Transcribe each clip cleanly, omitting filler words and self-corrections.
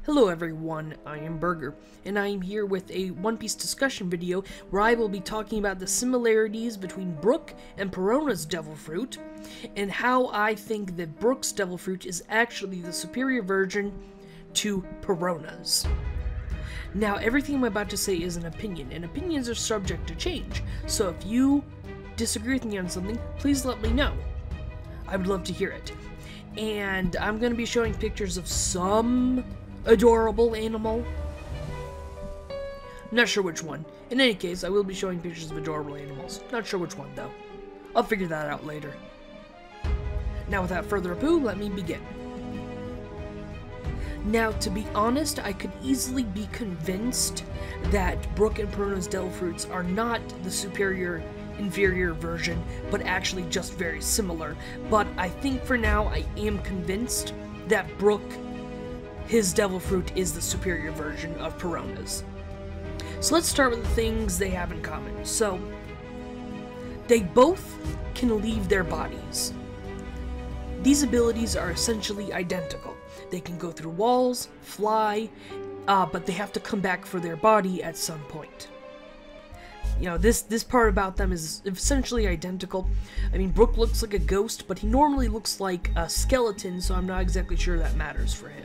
Hello everyone, I am Burger, and I am here with a One Piece discussion video where I will be talking about the similarities between Brook and Perona's Devil Fruit, and how I think that Brook's Devil Fruit is actually the superior version to Perona's. Now, everything I'm about to say is an opinion, and opinions are subject to change, so if you disagree with me on something, please let me know. I would love to hear it. And I'm going to be showing pictures of some adorable animal. Not sure which one. In any case, I will be showing pictures of adorable animals. Not sure which one, though. I'll figure that out later. Now, without further ado, let me begin. Now, to be honest, I could easily be convinced that Brook and Perona's Devil Fruits are not the superior, inferior version, but actually just very similar. But I think for now, I am convinced that Brook, his Devil Fruit, is the superior version of Perona's. So let's start with the things they have in common. So, they both can leave their bodies. These abilities are essentially identical. They can go through walls, fly, but they have to come back for their body at some point. You know, this part about them is essentially identical. I mean, Brook looks like a ghost, but he normally looks like a skeleton, so I'm not exactly sure that matters for him.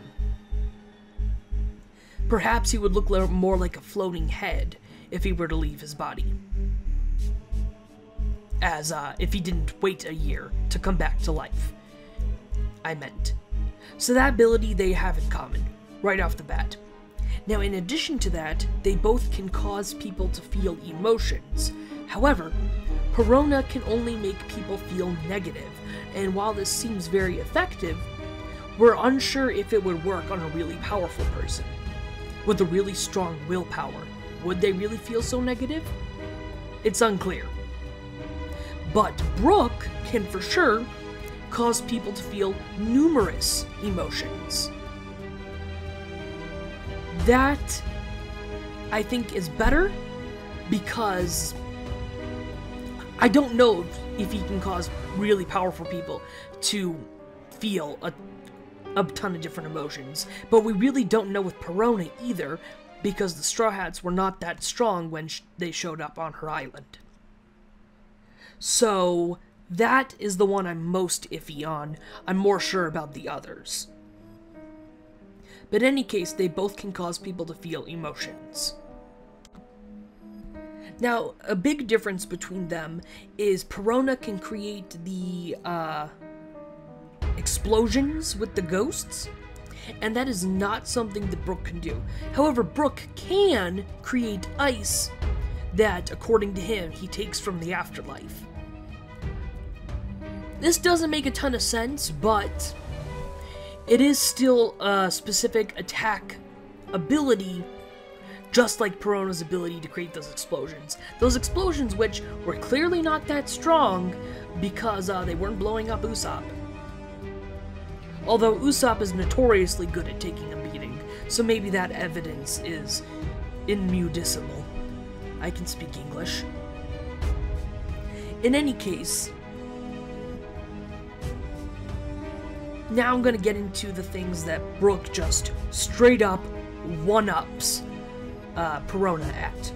Perhaps he would look more like a floating head if he were to leave his body. As, if he didn't wait a year to come back to life, I meant. So that ability they have in common, right off the bat. Now, in addition to that, they both can cause people to feel emotions. However, Perona can only make people feel negative, and while this seems very effective, we're unsure if it would work on a really powerful person. With a really strong willpower, would they really feel so negative? It's unclear. But Brook can for sure cause people to feel numerous emotions. That, I think, is better, because I don't know if he can cause really powerful people to feel a ton of different emotions, but we really don't know with Perona either, because the Straw Hats were not that strong when they showed up on her island. So that is the one I'm most iffy on. I'm more sure about the others. But in any case, they both can cause people to feel emotions. Now, a big difference between them is Perona can create the explosions with the ghosts, and that is not something that Brook can do. However, Brook can create ice that, according to him, he takes from the afterlife. This doesn't make a ton of sense, but it is still a specific attack ability, just like Perona's ability to create those explosions. Those explosions which were clearly not that strong because they weren't blowing up Usopp. Although Usopp is notoriously good at taking a beating, so maybe that evidence is immudicible. I can speak English. In any case, now I'm going to get into the things that Brook just straight up one-ups Perona at.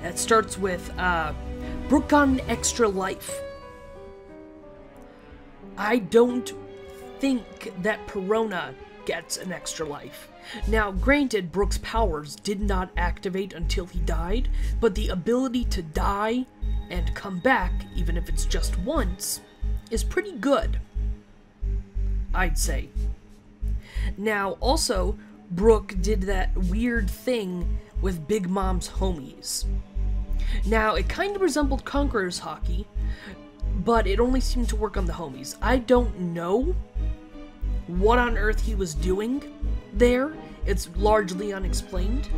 That starts with Brook got an extra life. I don't think that Perona gets an extra life. Now, granted, Brook's powers did not activate until he died, but the ability to die and come back, even if it's just once, is pretty good, I'd say. Now, also, Brook did that weird thing with Big Mom's homies. Now, it kind of resembled Conqueror's Hockey, but it only seemed to work on the homies. I don't know what on earth he was doing there. It's largely unexplained,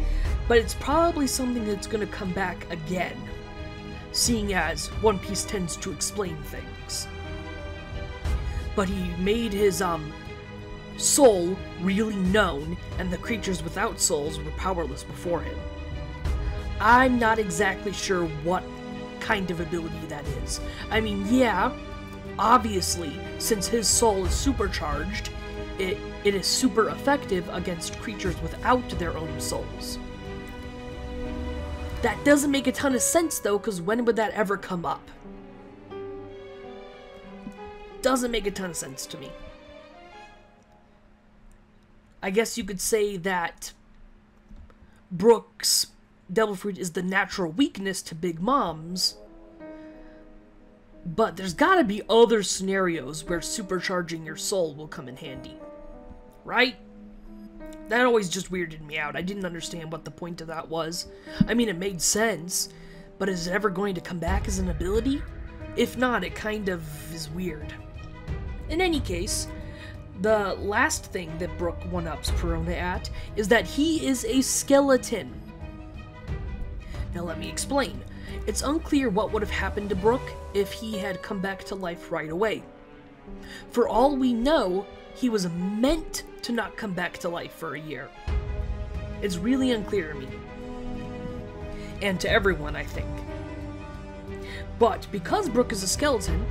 but it's probably something that's going to come back again, seeing as One Piece tends to explain things. But he made his soul really known, and the creatures without souls were powerless before him. I'm not exactly sure what kind of ability that is. I mean, yeah, obviously, since his soul is supercharged, it is super effective against creatures without their own souls. That doesn't make a ton of sense though, because when would that ever come up? Doesn't make a ton of sense to me. I guess you could say that Brook's devil fruit is the natural weakness to big moms, but there's gotta be other scenarios where supercharging your soul will come in handy. Right? That always just weirded me out. I didn't understand what the point of that was. I mean, it made sense, but is it ever going to come back as an ability? If not, it kind of is weird. In any case, the last thing that Brook one-ups Perona at is that he is a skeleton. Now let me explain. It's unclear what would have happened to Brook if he had come back to life right away. For all we know, he was meant to not come back to life for a year. It's really unclear to me. And to everyone, I think. But because Brook is a skeleton,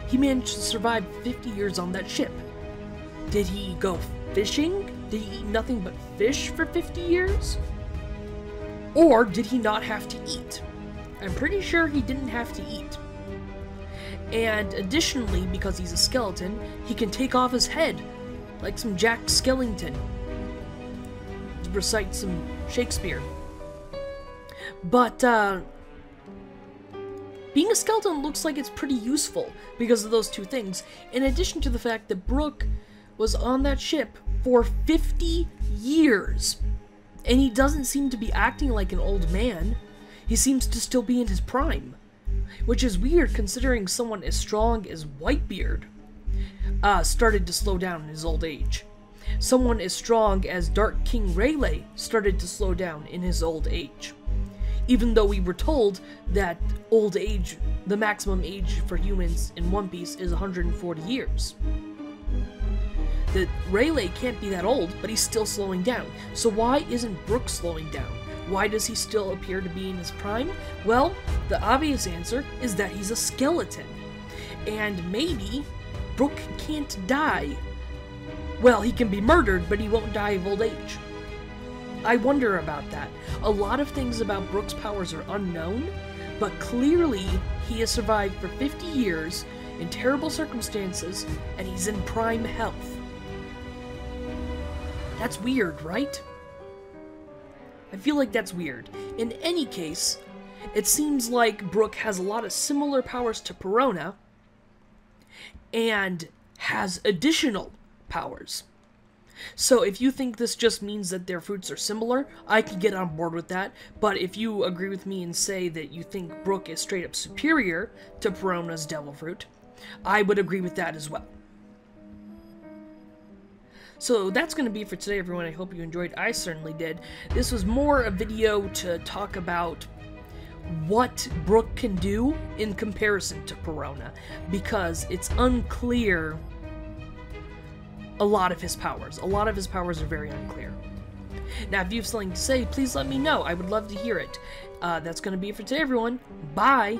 he managed to survive 50 years on that ship. Did he go fishing? Did he eat nothing but fish for 50 years? Or did he not have to eat? I'm pretty sure he didn't have to eat. And additionally, because he's a skeleton, he can take off his head, like some Jack Skellington, to recite some Shakespeare. But, being a skeleton looks like it's pretty useful because of those two things, in addition to the fact that Brook was on that ship for 50 years, and he doesn't seem to be acting like an old man. He seems to still be in his prime, which is weird considering someone as strong as Whitebeard started to slow down in his old age. Someone as strong as Dark King Rayleigh started to slow down in his old age. Even though we were told that old age, the maximum age for humans in One Piece is 140 years. That Rayleigh can't be that old, but he's still slowing down. So why isn't Brook slowing down? Why does he still appear to be in his prime? Well, the obvious answer is that he's a skeleton. And maybe Brook can't die. Well, he can be murdered, but he won't die of old age. I wonder about that. A lot of things about Brook's powers are unknown, but clearly he has survived for 50 years in terrible circumstances, and he's in prime health. That's weird, right? I feel like that's weird. In any case, it seems like Brook has a lot of similar powers to Perona, and has additional powers. So if you think this just means that their fruits are similar, I can get on board with that, but if you agree with me and say that you think Brook is straight up superior to Perona's devil fruit, I would agree with that as well. So that's going to be for today, everyone. I hope you enjoyed. I certainly did. This was more a video to talk about what Brook can do in comparison to Perona, because it's unclear a lot of his powers. A lot of his powers are very unclear. Now, if you have something to say, please let me know. I would love to hear it. That's going to be it for today, everyone. Bye!